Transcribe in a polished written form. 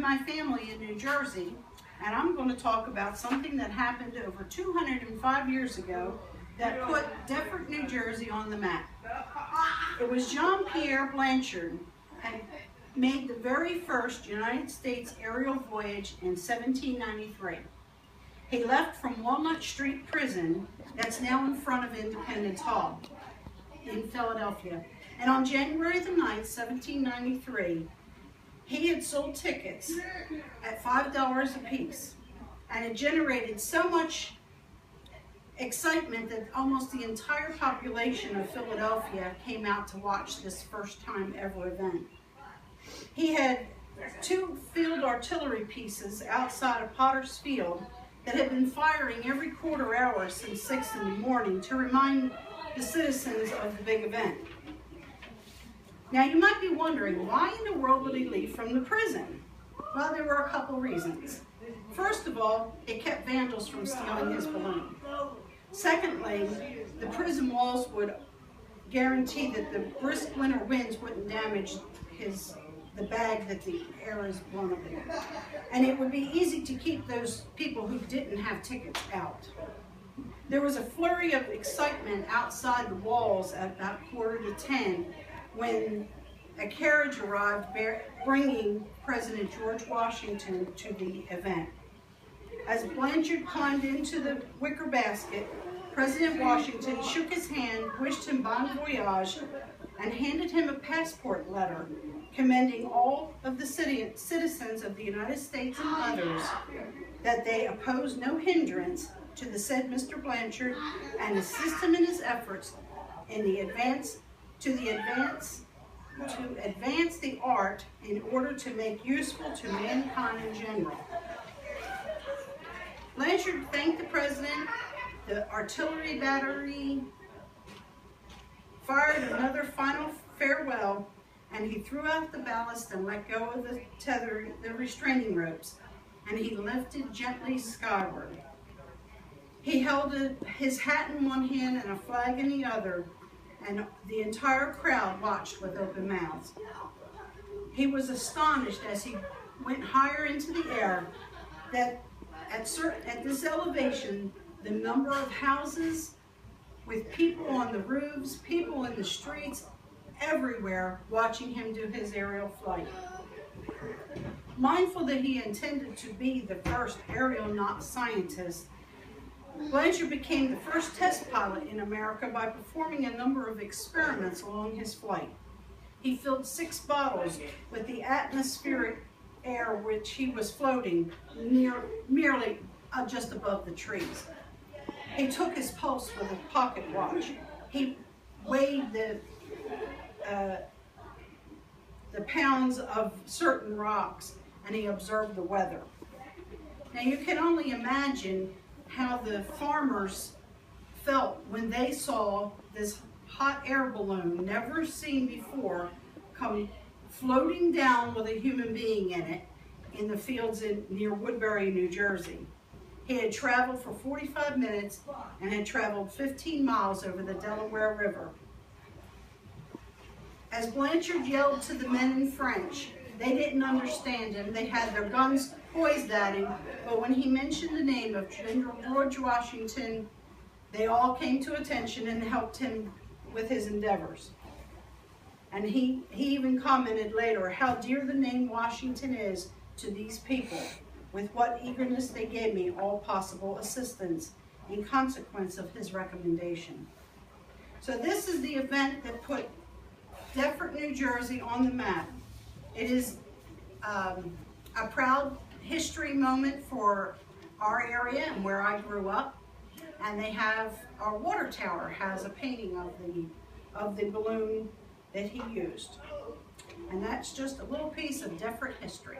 my family in New Jersey, and I'm going to talk about something that happened over 205 years ago that put Deptford, New Jersey on the map. It was Jean-Pierre Blanchard had made the very first United States aerial voyage in 1793. He left from Walnut Street Prison, that's now in front of Independence Hall in Philadelphia. And on January the 9th, 1793, he had sold tickets at $5 a piece. And it generated so much excitement that almost the entire population of Philadelphia came out to watch this first time ever event. He had 2 field artillery pieces outside of Potter's Field that had been firing every quarter hour since 6 in the morning to remind the citizens of the big event. Now you might be wondering, why in the world would he leave from the prison? Well, there were a couple reasons. First of all, it kept vandals from stealing his balloon. Secondly, the prison walls would guarantee that the brisk winter winds wouldn't damage the bag that the air is blown up in. And it would be easy to keep those people who didn't have tickets out. There was a flurry of excitement outside the walls at about 9:45 when a carriage arrived bringing President George Washington to the event. As Blanchard climbed into the wicker basket, President Washington shook his hand, wished him bon voyage, and handed him a passport letter commending all of the citizens of the United States and others that they oppose no hindrance to the said Mr. Blanchard and assist him in his efforts in the advance the art in order to make useful to mankind in general. Blanchard thanked the president. The artillery battery fired another final farewell, and he threw out the ballast and let go of the restraining ropes, and he lifted gently skyward. He held his hat in one hand and a flag in the other, and the entire crowd watched with open mouths. He was astonished as he went higher into the air that at this elevation, the number of houses with people on the roofs, people in the streets, everywhere watching him do his aerial flight. Mindful that he intended to be the first aeronaut scientist, Blanchard became the first test pilot in America by performing a number of experiments along his flight. He filled 6 bottles with the atmospheric air which he was floating merely just above the trees. He took his pulse with a pocket watch. He weighed the pounds of certain rocks, and he observed the weather. Now you can only imagine how the farmers felt when they saw this hot air balloon, never seen before, come floating down with a human being in it in the fields near Woodbury, New Jersey. He had traveled for 45 minutes and had traveled 15 miles over the Delaware River. As Blanchard yelled to the men in French, they didn't understand him. They had their guns poised at him, but when he mentioned the name of General George Washington, they all came to attention and helped him with his endeavors. And he even commented later how dear the name Washington is to these people, with what eagerness they gave me all possible assistance in consequence of his recommendation. So this is the event that put Deptford, New Jersey on the map. It is a proud history moment for our area and where I grew up. And they have, our water tower has a painting of the balloon that he used. And that's just a little piece of Deptford history.